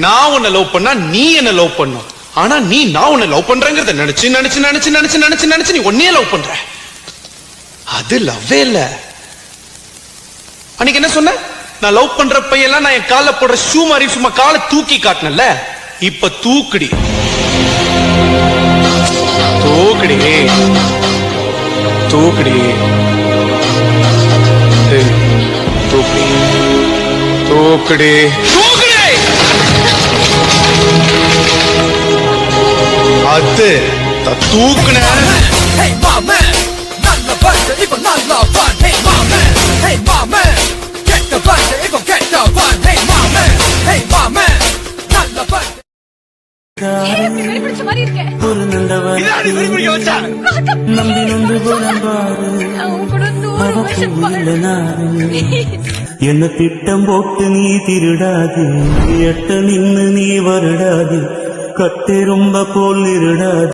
நான் உன்னை லவ் பண்ணா நீ என்ன லவ் பண்ணும். ஆனா நீ நான் உன்னை லவ் பண்றேங்கிறத நினைச்சு நினைச்சு நினைச்சு நினைச்சு நினைச்சு நினைச்சு நீ உன்னையே லவ் பண்ற. அது லவ்வே இல்ல. அன்னைக்கு என்ன சொன்ன? நான் லவ் பண்ற பையெல்லாம் நான் என் கால போடுற ஷூ மாதிரி சும்மா காலை தூக்கி காட்டினல. இப்ப தூக்குடி தூக்குடி தூக்குடி தூக்குடி தூக்குடி தூக்குடி. அது தூக்குன. Hey mama, நல்ல பாட்டு இப்போ நல்ல பாட்டு. Hey mama, hey mama, கெட்ட பாட்டு இப்போ கெட்ட பாட்டு. Hey mama, hey mama, நல்ல பாட்டு. என்ன திட்டம் போட்டு நீ திருடாது, எட்ட நின்னு நீ வருடாது, கட்டெரும்ப போல் இருடாது.